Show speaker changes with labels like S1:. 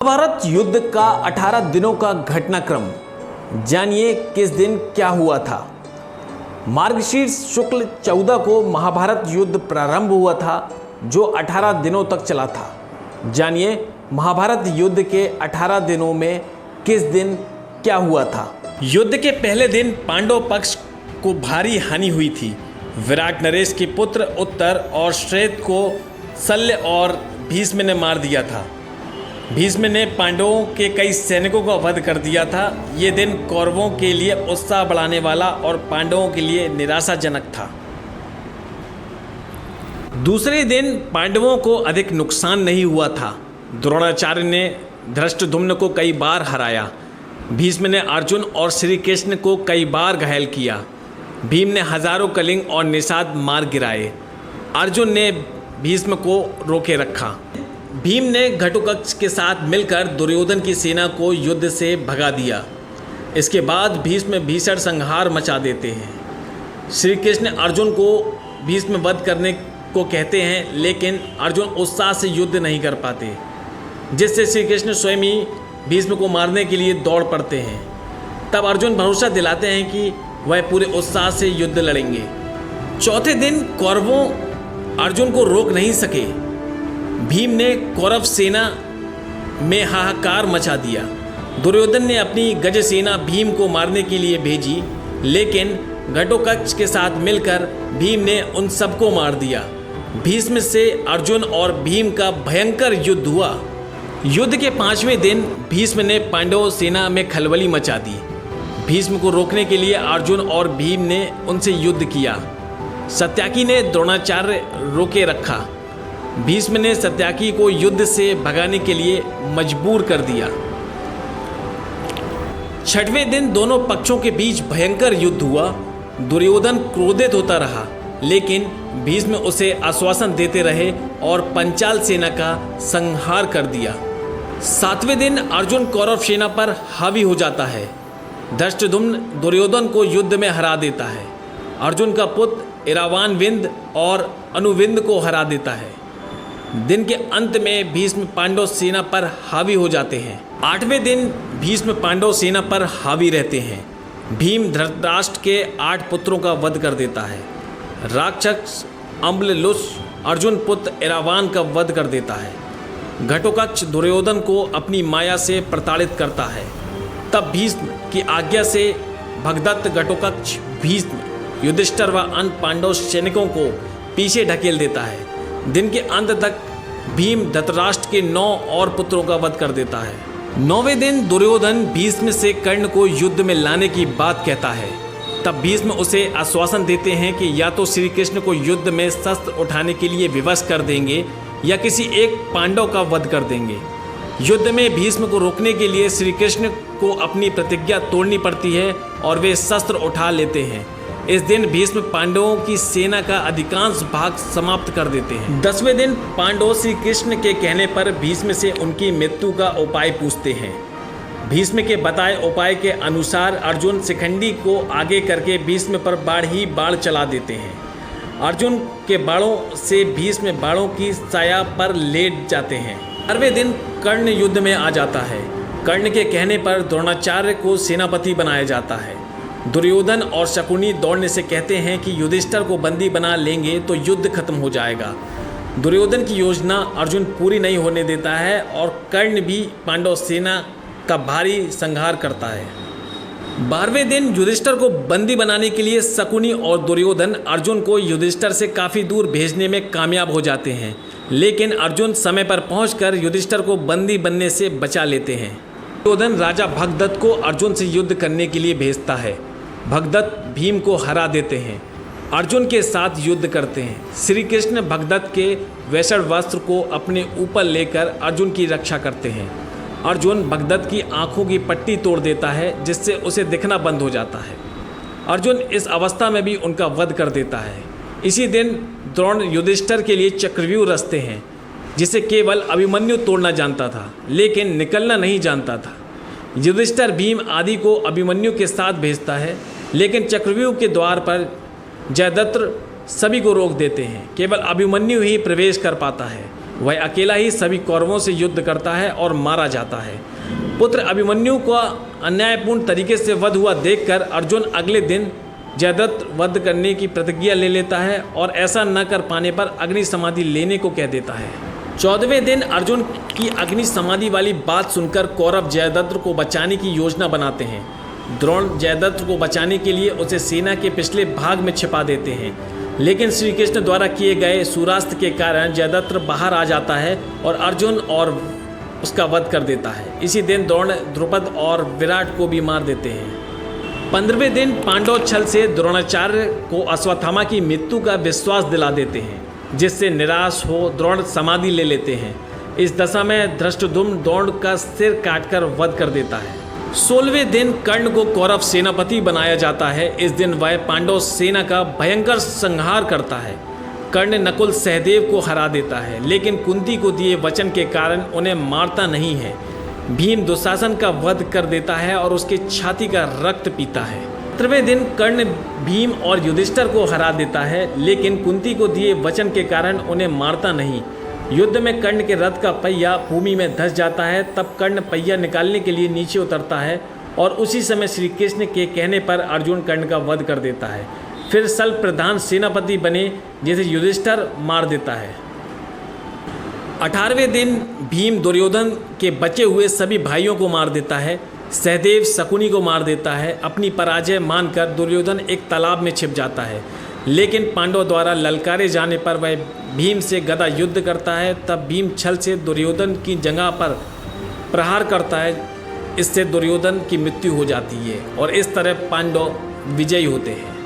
S1: महाभारत युद्ध का 18 दिनों का घटनाक्रम जानिए किस दिन क्या हुआ था। मार्गशीर्ष शुक्ल 14 को महाभारत युद्ध प्रारंभ हुआ था जो 18 दिनों तक चला था। जानिए महाभारत युद्ध के 18 दिनों में किस दिन क्या हुआ था। युद्ध के पहले दिन पांडव पक्ष को भारी हानि हुई थी। विराट नरेश के पुत्र उत्तर और श्वेत को शल्य और भीष्म ने मार दिया था। भीष्म ने पांडवों के कई सैनिकों का वध कर दिया था। ये दिन कौरवों के लिए उत्साह बढ़ाने वाला और पांडवों के लिए निराशाजनक था। दूसरे दिन पांडवों को अधिक नुकसान नहीं हुआ था। द्रोणाचार्य ने धृष्टद्युम्न को कई बार हराया। भीष्म ने अर्जुन और श्री कृष्ण को कई बार घायल किया। भीम ने हजारों कलिंग और निषाद मार गिराए। अर्जुन ने भीष्म को रोके रखा। भीम ने घटोत्कच के साथ मिलकर दुर्योधन की सेना को युद्ध से भगा दिया। इसके बाद भीष्म भीषण संहार मचा देते हैं। श्री कृष्ण अर्जुन को भीष्म वध करने को कहते हैं, लेकिन अर्जुन उत्साह से युद्ध नहीं कर पाते, जिससे श्री कृष्ण स्वयं ही भीष्म को मारने के लिए दौड़ पड़ते हैं। तब अर्जुन भरोसा दिलाते हैं कि वह पूरे उत्साह से युद्ध लड़ेंगे। चौथे दिन कौरवों अर्जुन को रोक नहीं सके। भीम ने कौरव सेना में हाहाकार मचा दिया। दुर्योधन ने अपनी गज सेना भीम को मारने के लिए भेजी, लेकिन घटोत्कच के साथ मिलकर भीम ने उन सबको मार दिया। भीष्म से अर्जुन और भीम का भयंकर युद्ध हुआ। युद्ध के 5वें दिन भीष्म ने पांडव सेना में खलबली मचा दी। भीष्म को रोकने के लिए अर्जुन और भीम ने उनसे युद्ध किया। सत्याकी ने द्रोणाचार्य रोके रखा। भीष्म ने सत्याकी को युद्ध से भगाने के लिए मजबूर कर दिया। 6वें दिन दोनों पक्षों के बीच भयंकर युद्ध हुआ। दुर्योधन क्रोधित होता रहा, लेकिन भीष्म उसे आश्वासन देते रहे और पंचाल सेना का संहार कर दिया। 7वें दिन अर्जुन कौरव सेना पर हावी हो जाता है। धृष्टद्युम्न दुर्योधन को युद्ध में हरा देता है। अर्जुन का पुत्र इरावान विंद और अनुविंद को हरा देता है। दिन के अंत में भीष्म पांडव सेना पर हावी हो जाते हैं। 8वें दिन भीष्म पांडव सेना पर हावी रहते हैं। भीम धृतराष्ट्र के 8 पुत्रों का वध कर देता है। राक्षस अम्बलुस अर्जुन पुत्र इरावान का वध कर देता है। घटोत्कच दुर्योधन को अपनी माया से प्रताड़ित करता है। तब भीष्म की आज्ञा से भगदत्त घटोत्कच भीष्म युधिष्ठिर व अन्य पांडव सैनिकों को पीछे ढकेल देता है। दिन के अंत तक भीम धृतराष्ट्र के 9 और पुत्रों का वध कर देता है। 9वें दिन दुर्योधन भीष्म से कर्ण को युद्ध में लाने की बात कहता है। तब भीष्म उसे आश्वासन देते हैं कि या तो श्री कृष्ण को युद्ध में शस्त्र उठाने के लिए विवश कर देंगे या किसी एक पांडव का वध कर देंगे। युद्ध में भीष्म को रोकने के लिए श्री कृष्ण को अपनी प्रतिज्ञा तोड़नी पड़ती है और वे शस्त्र उठा लेते हैं। इस दिन भीष्म पांडवों की सेना का अधिकांश भाग समाप्त कर देते हैं। 10वें दिन पांडव श्री कृष्ण के कहने पर भीष्म से उनकी मृत्यु का उपाय पूछते हैं। भीष्म के बताए उपाय के अनुसार अर्जुन शिखंडी को आगे करके भीष्म पर बाढ़ ही बाढ़ चला देते हैं। अर्जुन के बाणों से भीष्म बाणों की छाया पर लेट जाते हैं। 12वें दिन कर्ण युद्ध में आ जाता है। कर्ण के कहने पर द्रोणाचार्य को सेनापति बनाया जाता है। दुर्योधन और शकुनी दौड़ने से कहते हैं कि युधिष्ठिर को बंदी बना लेंगे तो युद्ध खत्म हो जाएगा। दुर्योधन की योजना अर्जुन पूरी नहीं होने देता है और कर्ण भी पांडव सेना का भारी संहार करता है। 12वें दिन युधिष्ठिर को बंदी बनाने के लिए शकुनी और दुर्योधन अर्जुन को युधिष्ठिर से काफ़ी दूर भेजने में कामयाब हो जाते हैं, लेकिन अर्जुन समय पर पहुंचकर युधिष्ठिर को बंदी बनने से बचा लेते हैं। दुर्योधन राजा भगदत्त को अर्जुन से युद्ध करने के लिए भेजता है। भगदत्त भीम को हरा देते हैं। अर्जुन के साथ युद्ध करते हैं। श्री कृष्ण भगदत्त के वैषण वस्त्र को अपने ऊपर लेकर अर्जुन की रक्षा करते हैं। अर्जुन भगदत्त की आंखों की पट्टी तोड़ देता है, जिससे उसे दिखना बंद हो जाता है। अर्जुन इस अवस्था में भी उनका वध कर देता है। इसी दिन द्रोण युधिष्ठिर के लिए चक्रव्यूह रचते हैं, जिसे केवल अभिमन्यु तोड़ना जानता था, लेकिन निकलना नहीं जानता था। युधिष्ठिर भीम आदि को अभिमन्यु के साथ भेजता है, लेकिन चक्रव्यूह के द्वार पर जयद्रथ सभी को रोक देते हैं। केवल अभिमन्यु ही प्रवेश कर पाता है। वह अकेला ही सभी कौरवों से युद्ध करता है और मारा जाता है। पुत्र अभिमन्यु का अन्यायपूर्ण तरीके से वध हुआ देखकर अर्जुन अगले दिन जयद्रथ वध करने की प्रतिज्ञा ले लेता है और ऐसा न कर पाने पर अग्नि समाधि लेने को कह देता है। 14वें दिन अर्जुन की अग्नि समाधि वाली बात सुनकर कौरव जयद्रथ को बचाने की योजना बनाते हैं। द्रोण जयद्रथ को बचाने के लिए उसे सेना के पिछले भाग में छिपा देते हैं, लेकिन श्री कृष्ण द्वारा किए गए सूर्यास्त्र के कारण जयद्रथ बाहर आ जाता है और अर्जुन और उसका वध कर देता है। इसी दिन द्रोण द्रुपद और विराट को भी मार देते हैं। 15वें दिन पांडव छल से द्रोणाचार्य को अश्वत्थामा की मृत्यु का विश्वास दिला देते हैं, जिससे निराश हो द्रोण समाधि ले लेते हैं। इस दशा में धृष्टद्युम्न द्रोण का सिर काटकर वध कर देता है। 16वें दिन कर्ण को कौरव सेनापति बनाया जाता है। इस दिन वह पांडव सेना का भयंकर संहार करता है। कर्ण नकुल सहदेव को हरा देता है, लेकिन कुंती को दिए वचन के कारण उन्हें मारता नहीं है। भीम दुशासन का वध कर देता है और उसकी छाती का रक्त पीता है। 17वें दिन कर्ण भीम और युधिष्ठिर को हरा देता है, लेकिन कुंती को दिए वचन के कारण उन्हें मारता नहीं। युद्ध में कर्ण के रथ का पहिया भूमि में धंस जाता है। तब कर्ण पहिया निकालने के लिए नीचे उतरता है और उसी समय श्री कृष्ण के कहने पर अर्जुन कर्ण का वध कर देता है। फिर सल प्रधान सेनापति बने, जिसे युधिष्ठिर मार देता है। 18वें दिन भीम दुर्योधन के बचे हुए सभी भाइयों को मार देता है। सहदेव शकुनी को मार देता है। अपनी पराजय मानकर दुर्योधन एक तालाब में छिप जाता है, लेकिन पांडवों द्वारा ललकारे जाने पर वह भीम से गदा युद्ध करता है। तब भीम छल से दुर्योधन की जगह पर प्रहार करता है। इससे दुर्योधन की मृत्यु हो जाती है और इस तरह पांडव विजयी होते हैं।